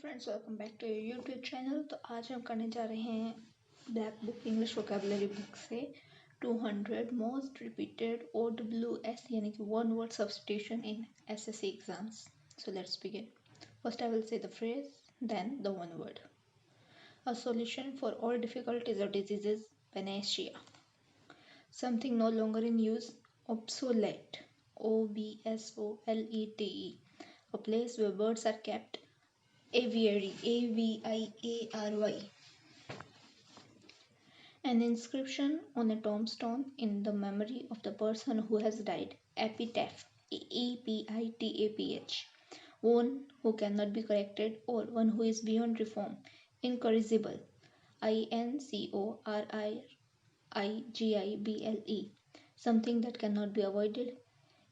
Friends, welcome back to your YouTube channel. तो आज हम करने जा रहे हैं Black Book English vocabulary book से 200 मोस्ट रिपीटेड OWS यानी कि one word substitution in SSC exams. So let's begin. First I will say the phrase, then the one word. A solution for all difficulties or diseases, panacea. Something no longer in use, obsolete. OBSOLETE. A place where birds are kept, aviary, AVIARY. An inscription on a tombstone in the memory of the person who has died, epitaph, EPITAPH. One who cannot be corrected or one who is beyond reform, incorrigible, INCORRIGIBLE. Something that cannot be avoided,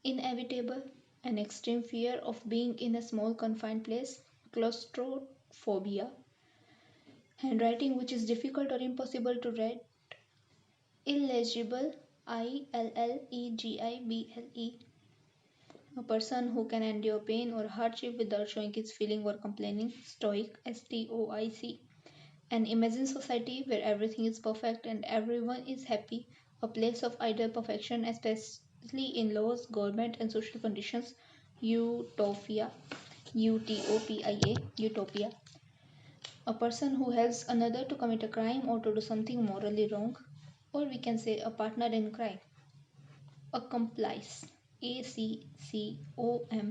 inevitable, an extreme fear of being in a small confined place, claustrophobia, handwriting which is difficult or impossible to read, illegible, ILLEGIBLE, a person who can endure pain or hardship without showing his feeling or complaining, stoic, STOIC, an imagined society where everything is perfect and everyone is happy, a place of ideal perfection, especially in laws, government, and social conditions, utopia, UTOPIA, utopia, a person who helps another to commit a crime or to do something morally wrong, or we can say a partner in crime, accomplice, ACCOMPLICE,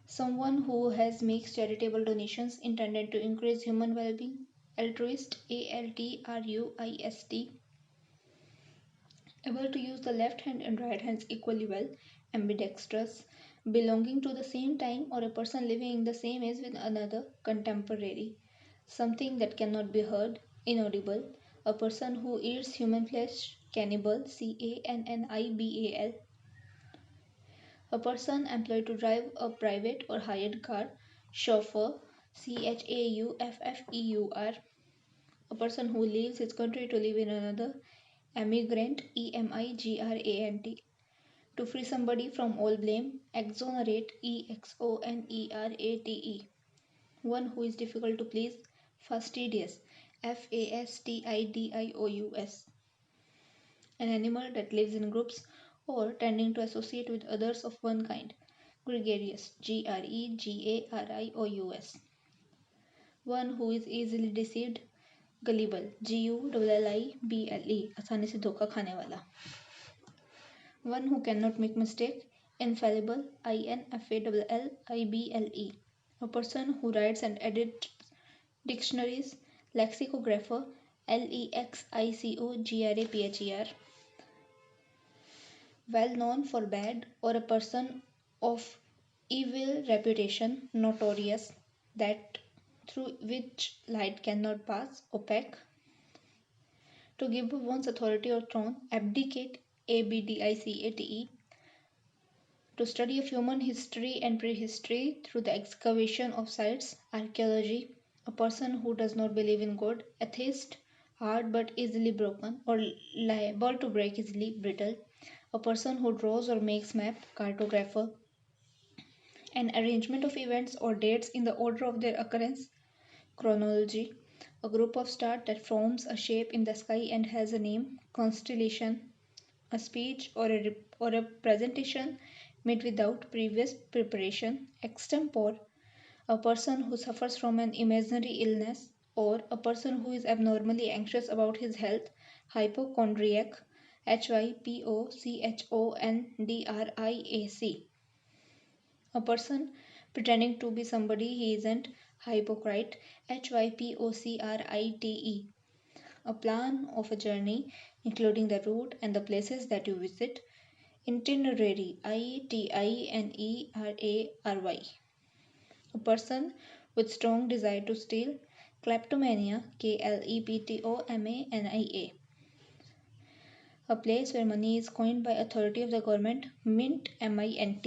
someone who has makes charitable donations intended to increase human well-being, altruist, ALTRUIST, able to use the left hand and right hands equally well, ambidextrous, belonging to the same time or a person living in the same age with another, contemporary, something that cannot be heard, inaudible, a person who eats human flesh, cannibal, CANNIBAL, a person employed to drive a private or hired car, chauffeur, CHAUFFEUR, a person who leaves his country to live in another, emigrant, EMIGRANT, to free somebody from all blame, exonerate, EXONERATE, one who is difficult to please, fastidious, FASTIDIOUS, an animal that lives in groups or tending to associate with others of one kind, gregarious, GREGARIOUS, one who is easily deceived, gullible, GULLIBLE, आसानी से धोखा खाने वाला, one who cannot make mistake, infallible, INFALLIBLE, a person who writes and edits dictionaries, lexicographer, LEXICOGRAPHER, well known for bad or a person of evil reputation, notorious, that through which light cannot pass, opaque, to give up one's authority or throne, abdicate, ABDICATE, to study of human history and prehistory through the excavation of sites, archaeology, a person who does not believe in God, atheist, hard but easily broken or liable to break easily, brittle, a person who draws or makes map, cartographer, an arrangement of events or dates in the order of their occurrence, chronology, a group of stars that forms a shape in the sky and has a name, constellation, a speech or a presentation made without previous preparation, extempore, a person who suffers from an imaginary illness, or a person who is abnormally anxious about his health, hypochondriac, HYPOCHONDRIAC, a person pretending to be somebody he isn't, hypocrite, HYPOCRITE, a plan of a journey including the route and the places that you visit, itinerary, ITINERARY, a person with strong desire to steal, kleptomania, KLEPTOMANIA, a place where money is coined by authority of the government, mint, MINT,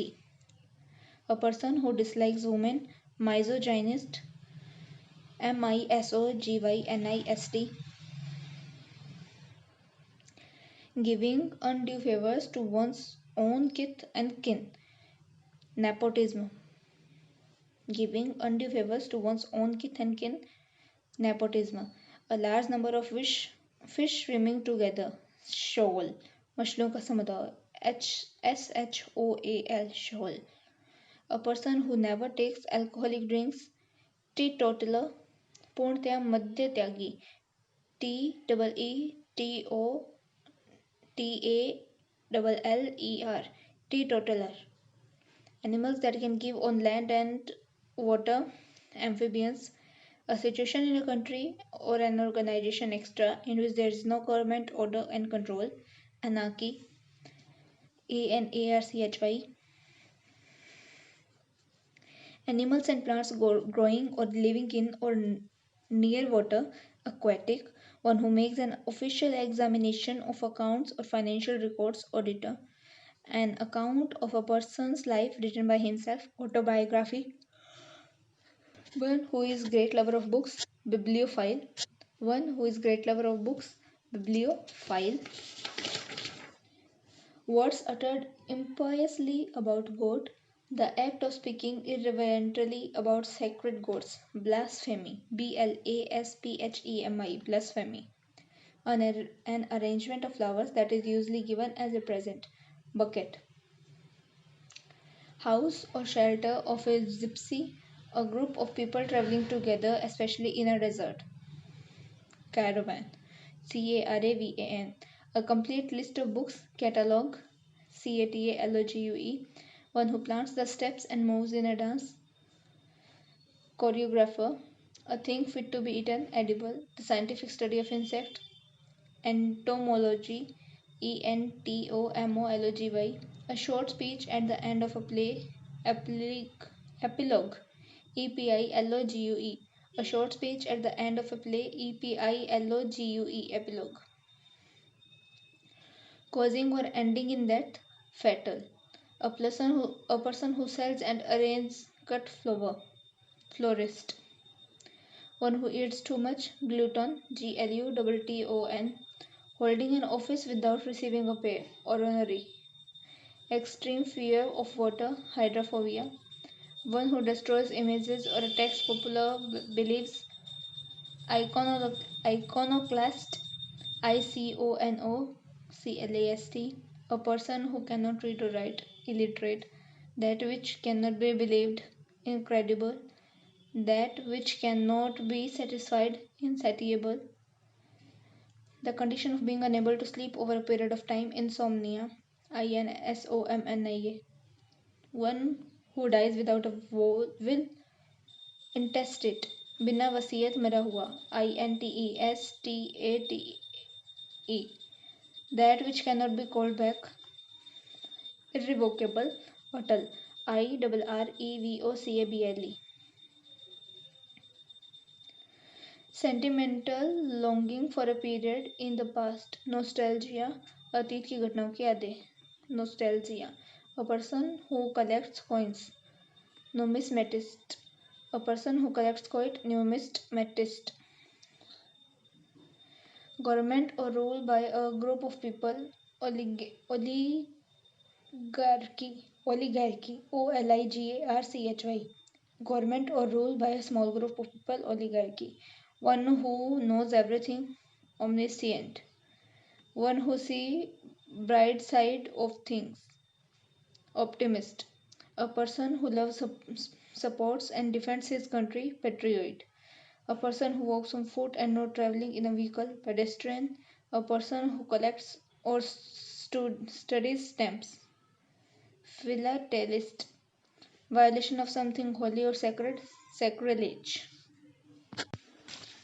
a person who dislikes women, misogynist, MISOGYNIST, giving undue favors to one's own kith and kin, nepotism, giving undue favors to one's own kith and kin, nepotism, a large number of fish swimming together, shoal, मछलियों का समुदाय, SHOAL, shoal, a person who never takes alcoholic drinks, teetotaler, पूर्णतया मद्य त्यागी, TEETOTALLER, teetotaler. Animals that can give on land and water, amphibians, a situation in a country or an organization extra in which there is no government order and control, anarchy, ANARCHY, animals and plants growing or living in or near water, aquatic, one who makes an official examination of accounts or financial records, auditor, an account of a person's life written by himself, autobiography, one who is great lover of books, bibliophile, one who is great lover of books, bibliophile, words uttered impiously about God, the act of speaking irreverently about sacred gods, blasphemy, BLASPHEMI, blasphemy, an arrangement of flowers that is usually given as a present, bucket, house or shelter of a gypsy, a group of people traveling together, especially in a desert, caravan, CARAVAN, a complete list of books, catalog, CATALOGUE, one who plants the steps and moves in a dance, choreographer, a thing fit to be eaten, edible, the scientific study of insect, entomology, ENTOMOLOGY, a short speech at the end of a play, epilogue, EPILOGUE, a short speech at the end of a play, EPILOGUE, epilogue, causing or ending in death, fatal, a person who sells and arranges cut flower, florist, one who eats too much, glutton, GLUTTON, holding an office without receiving a pay, honorary, extreme fear of water, hydrophobia, one who destroys images or attacks popular beliefs, iconoclast, ICONOCLAST, a person who cannot read or write, illiterate, that which cannot be believed, incredible, that which cannot be satisfied, insatiable, the condition of being unable to sleep over a period of time, insomnia, INSOMNIA, one who dies without a will, intestate, बिना वसीयत मरा हुआ, INTESTATE, that which cannot be called back, irrevocable, atal, IRREVOCABLE, sentimental longing for a period in the past, nostalgia, अतीत की घटनाओं की यादें, nostalgia, a person who collects coins, numismatist, a person who collects coin, numismatist, government or rule by a group of people, oligarchy, OLIGARCHY, government or rule by a small group of people, oligarchy, one who knows everything, omniscient, one who sees bright side of things, optimist, a person who loves, supports and defends his country, patriot, a person who walks on foot and not traveling in a vehicle, pedestrian, a person who collects or studies stamps, philatelist, violation of something holy or sacred, sacrilege,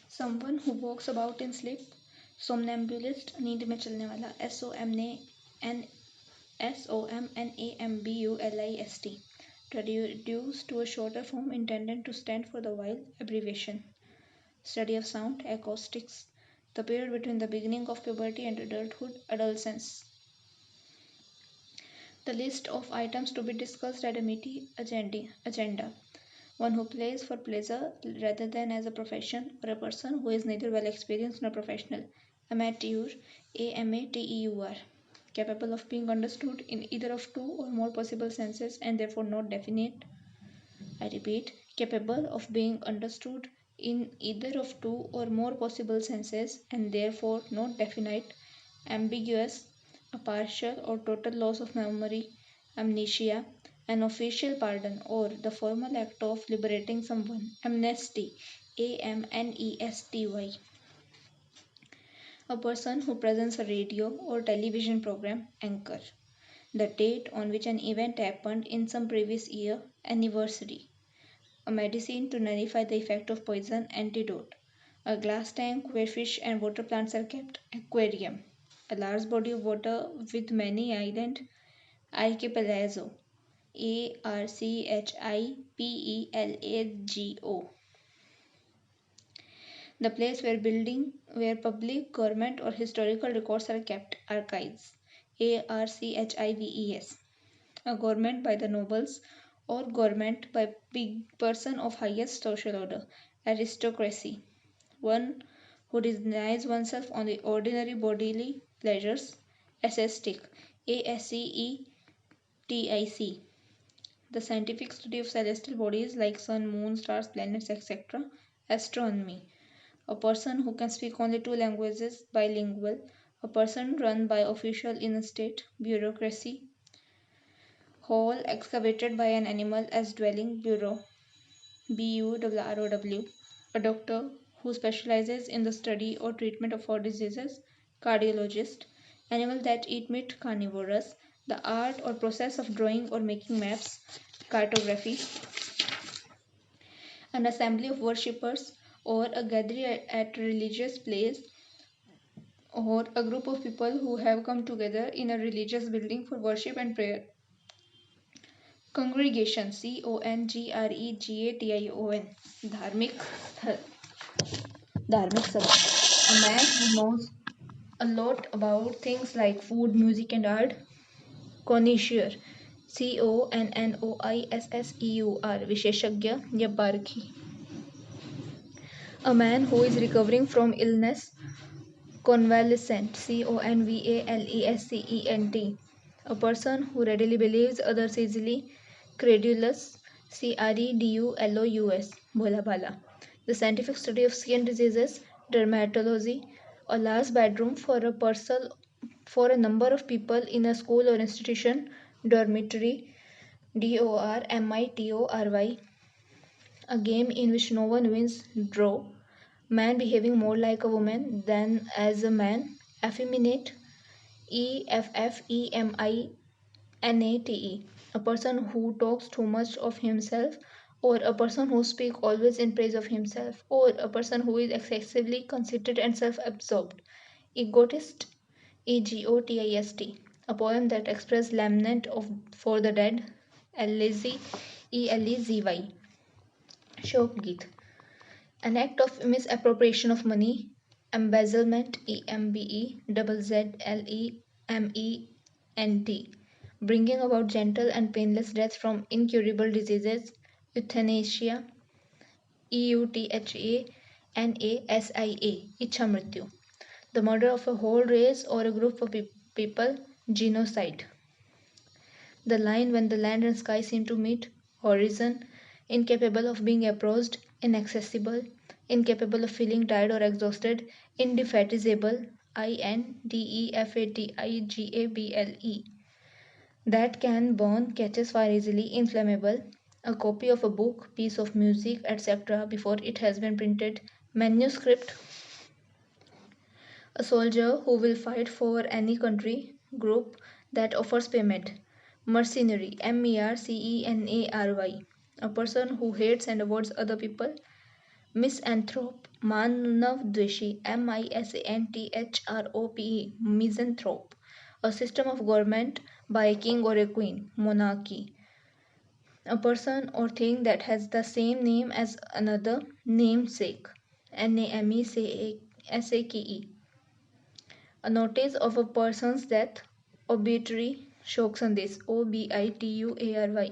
someone who walks about in sleep, somnambulist, नींद में चलने वाला, SOMNAMBULIST, to reduce to a shorter form intended to stand for the while, abbreviation, study of sound, acoustics, the period between the beginning of puberty and adulthood, adolescence, the list of items to be discussed at a meeting, agenda, one who plays for pleasure rather than as a profession, or a person who is neither well experienced nor professional, amateur, AMATEUR, capable of being understood in either of two or more possible senses and therefore not definite, I repeat, capable of being understood in either of two or more possible senses and therefore not definite, ambiguous, a partial or total loss of memory, amnesia, an official pardon, or the formal act of liberating someone, amnesty, amnesty, a person who presents a radio or television program anchor, the date on which an event happened in some previous year, anniversary, a medicine to nullify the effect of poison, antidote, a glass tank where fish and water plants are kept, aquarium, a large body of water with many islands, archipelago, archipelago, the place where public, government, or historical records are kept, archives, archives, a government by the nobles or government by big person of highest social order, aristocracy, one who denies oneself on the ordinary bodily pleasures, ascetic, ascetic, the scientific study of celestial bodies like sun, moon, stars, planets, etc., astronomy, a person who can speak only two languages, bilingual, a person run by official in a state, bureaucracy, hole excavated by an animal as dwelling, bureau, BURROW, a doctor who specializes in the study or treatment of all diseases, cardiologist, animal that eat meat, carnivorous, the art or process of drawing or making maps, cartography, an assembly of worshippers or a gathering at a religious place or a group of people who have come together in a religious building for worship and prayer. Congregation, congregaton, धार्मिक स्थल, धार्मिक सभा, a man who knows a lot about things like food, music, and art. Connoisseur, CONNOISSEUR, विशेषज्ञ या पारखी. A man who is recovering from illness. Convalescent, CONVALESCENT, a person who readily believes others easily. Credulous, CREDULOUS, bhola bala. The scientific study of skin diseases. Dermatology, a large bedroom for a number of people in a school or institution. Dormitory, DORMITORY, a game in which no one wins. Draw, man behaving more like a woman than as a man. Effeminate, EFFEMINATE, a person who talks too much of himself, or a person who speaks always in praise of himself, or a person who is excessively conceited and self-absorbed. Egotist, EGOTIST, a poem that expresses lament for the dead. Elezy, ELEZY, Shok Geet, an act of misappropriation of money. Embezzlement, EMBEZZLEMENT, bringing about gentle and painless death from incurable diseases. Euthanasia, EUTHANASIA, Ichamrityu, the murder of a whole race or a group of people. Genocide, the line when the land and sky seem to meet. Horizon, incapable of being approached, inaccessible, incapable of feeling tired or exhausted. Indefatigable, INDEFATIGABLE, that can burn, catches fire easily. Inflammable, a copy of a book, piece of music, etc. before it has been printed. Manuscript, a soldier who will fight for any country, group that offers payment. Mercenary, MERCENARY, a person who hates and avoids other people. Misanthrope, Manavdveshi, MISANTHROPE, misanthrope, a system of government by a king or a queen. Monarchy, a person or thing that has the same name as another. Namesake, NAMESAKE, a notice of a person's death. Obituary, Shok Sandesh, OBITUARY,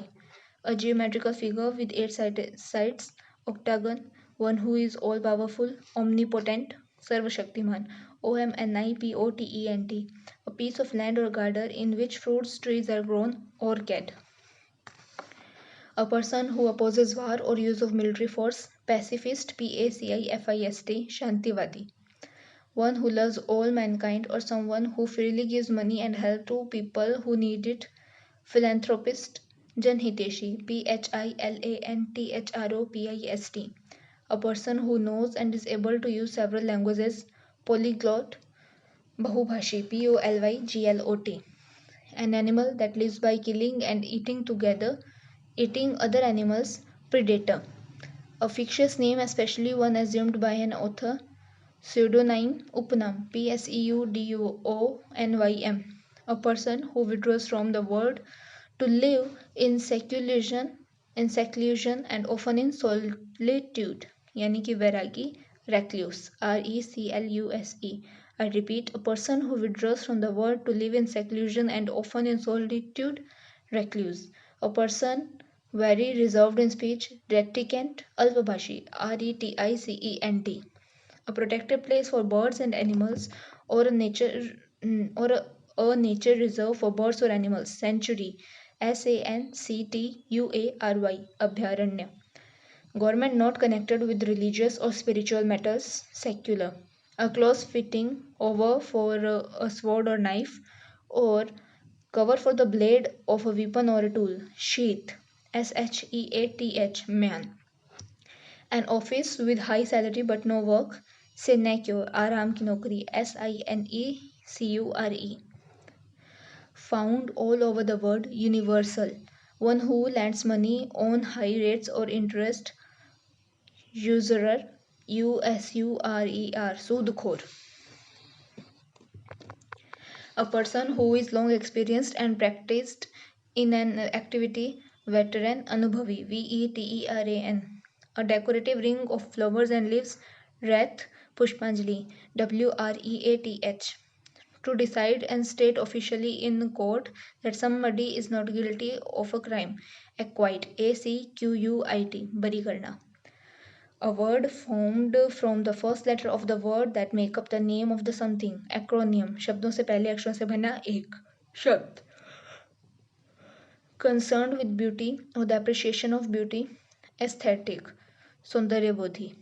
a geometrical figure with 8 sides. Octagon, one who is all powerful, omnipotent. Sarvashaktiman, OMNIPOTENT, a piece of land or garden in which fruits trees are grown. Orchid, A person who opposes war or use of military force. Pacifist, Pacifist, Shantivadi. One who loves all mankind or someone who freely gives money and help to people who need it. Philanthropist, Janhiteshi, Philantropist. A person who knows and is able to use several languages. Polyglot, Bahubhashi, Polyglot. An animal that lives by killing and eating together, eating other animals. Predator. A fictitious name, especially one assumed by an author. Pseudonym, Upnam, Pseudonym. A person who withdraws from the world to live in seclusion and often in solitude, यानी कि वैरागी, recluse, recluse. I repeat, a person who withdraws from the world to live in seclusion and often in solitude, recluse. A person very reserved in speech, reticent, अल्पभाषी, reticent. A protected place for birds and animals, or a nature reserve for birds or animals. Sanctuary, Sanctuary. Abhyaranya. Government not connected with religious or spiritual matters. Secular. A close fitting over for a sword or knife, or cover for the blade of a weapon or a tool. Sheath, Sheath. Man. An office with high salary but no work. Sinecure, आराम की नौकरी. Sinecure. Found all over the world. Universal. One who lends money on high rates or interest. Usurer, Usurer. सूदखोर. A person who is long experienced and practiced in an activity. Veteran, अनुभवी. Veteran. A decorative ring of flowers and leaves. Wreath, Pushpanjali. Wreath. To decide and state officially in court that somebody is not guilty of a crime. Acquit, Acquit. Bari karna. A word formed from the first letter of the word that make up the name of the something. Acronym, शब्दों से पहले अक्षरों से बना एक शब्द. Concerned with beauty or the appreciation of beauty. Aesthetic, सौंदर्य बोधि.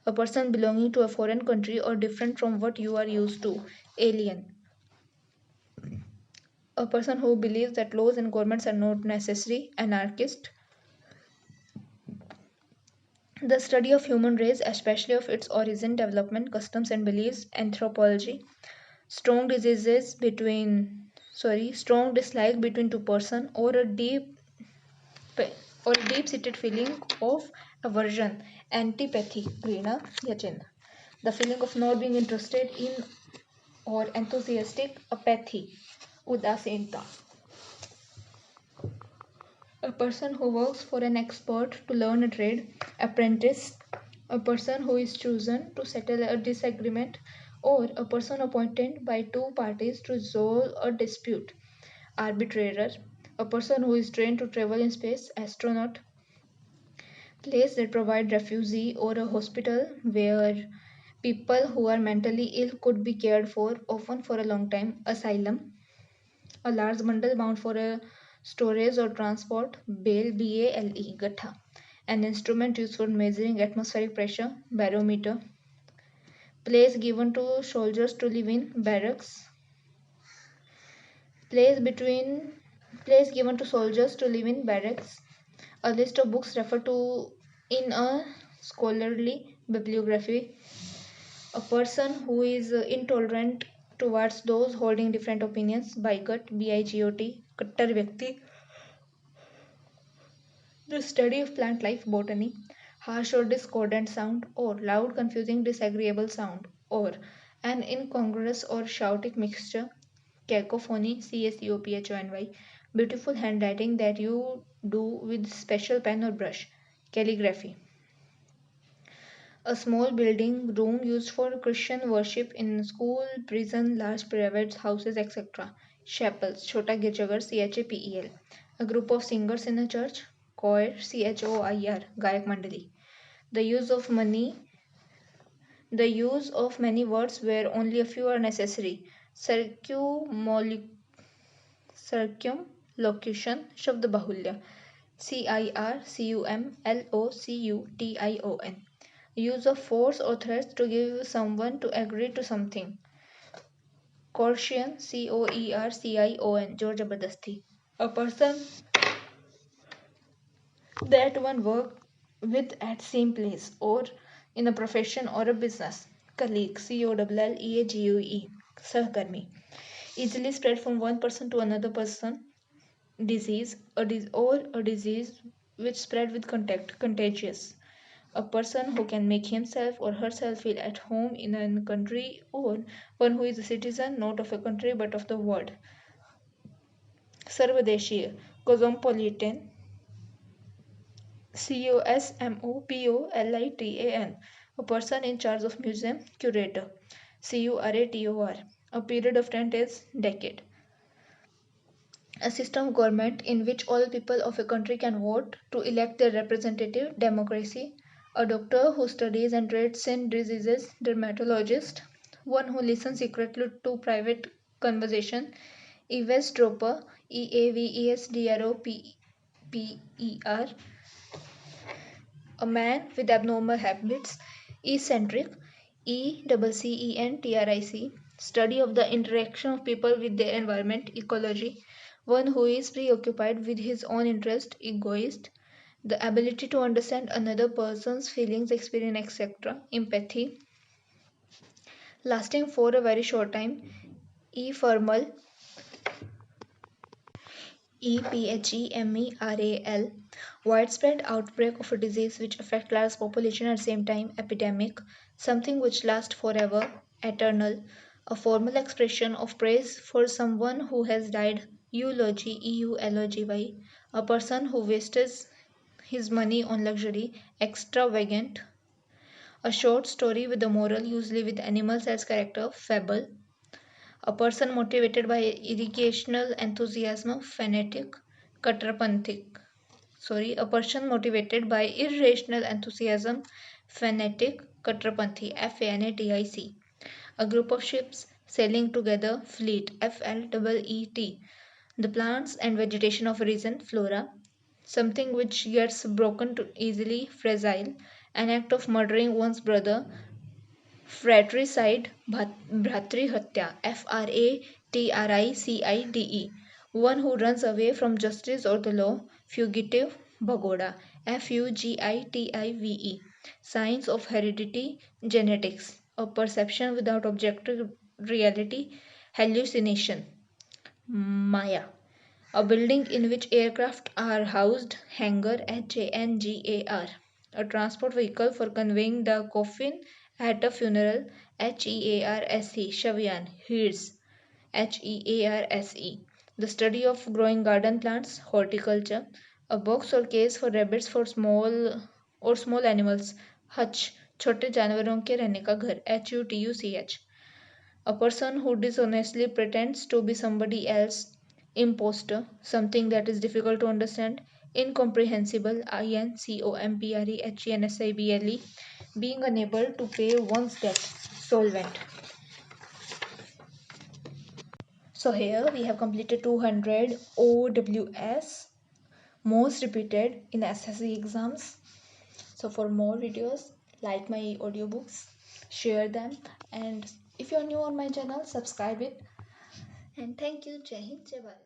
A person belonging to a foreign country or different from what you are used to. Alien. A person who believes that laws and governments are not necessary. Anarchist. The study of human race, especially of its origin, development, customs and beliefs. Anthropology. Strong dislike between two persons, or a deep-seated feeling of aversion. Antipathy, घृणा या चिन्ह. The feeling of not being interested in or enthusiastic. Apathy, उदासीनता. A person who works for an expert to learn a trade. Apprentice. A person who is chosen to settle a disagreement, or a person appointed by two parties to resolve a dispute. Arbitrator. A person who is trained to travel in space. Astronaut. Place that provide refugee or a hospital where people who are mentally ill could be cared for, often for a long time. Asylum. A large bundle bound for a storage or transport. Bale, Bale, gatha. An instrument used for measuring atmospheric pressure. Barometer. Place given to soldiers to live in. Barracks. Place given to soldiers to live in. Barracks. A list of books referred to in a scholarly bibliography. A person who is intolerant towards those holding different opinions. Bigot, Bigot. Kattar व्यक्ति. The study of plant life. Botany. Harsh or discordant sound, or loud, confusing, disagreeable sound, or an incongruous or chaotic mixture. Cacophony, Cacophony. Beautiful handwriting that you do with special pen or brush. Calligraphy. A small building, room used for Christian worship in school, prison, large private houses, etc. Chapels, Chota Girjagar, Chapel. A group of singers in a church. Choir, Choir, Gayak Mandali. The use of many words where only a few are necessary. Circumlocution, Shabd Bahulya. CIRCUMLOCUTION. Use of force or threats to give someone to agree to something. Coercion, COERCION, जोर जबरदस्ती. A person that one work with at same place or in a profession or a business. Colleague, COLLEAGUE, सहकर्मी. Easily spread from one person to another person. Disease, or a disease which spread with contact, contagious. A person who can make himself or herself feel at home in a country, or one who is a citizen not of a country but of the world. Sarvadeshia, cosmopolitan, COSMOPOLITAN, a person in charge of museum, curator. CURATOR, a period of time is decade. A system of government in which all people of a country can vote to elect their representative, democracy. A doctor who studies and treats in diseases, dermatologist. One who listens secretly to private conversation, eavesdropper, EAVESDROPPER. A man with abnormal habits, eccentric, ECCENTRIC, study of the interaction of people with their environment, ecology. One who is preoccupied with his own interest, egoist. The ability to understand another person's feelings, experience, etc., empathy. Lasting for a very short time, ephemeral, EPHEMERAL, widespread outbreak of a disease which affects large population at the same time, epidemic, something which lasts forever, eternal, a formal expression of praise for someone who has died, eulogy, EULOGY, a person who wastes his money on luxury, extravagant, a short story with a moral, usually with animals as character, fable, a person motivated by irrational enthusiasm, fanatic, Kattarpanthik. A person motivated by irrational enthusiasm, fanatic, Kattarpanthi, FANATIC. A group of ships sailing together, fleet, FLEET. The plants and vegetation of a region, flora. Something which gets broken to easily, fragile. An act of murdering one's brother, fratricide, bhratrihatya, FRATRICIDE. One who runs away from justice or the law, fugitive, bhagoda, FUGITIVE. Signs of heredity, genetics, a perception without objective reality, hallucination, maya. A building in which aircraft are housed, hangar, HANGAR. A transport vehicle for conveying the coffin at a funeral, HEARSE, Shavyan, hearse, HEARSE. The study of growing garden plants, horticulture. A box or case for rabbits for small animals, hutch, छोटे जानवरों के रहने का घर, HUTUCH. A person who dishonestly pretends to be somebody else, imposter, something that is difficult to understand, incomprehensible, INCOMPREHENSIBLE, being unable to pay one's debt, solvent. So here we have completed 200 OWS, most repeated in SSC exams. So for more videos, like my audiobooks, share them, and if you are new on my channel, subscribe it. And thank you. Jai Hind, Jai Bharat.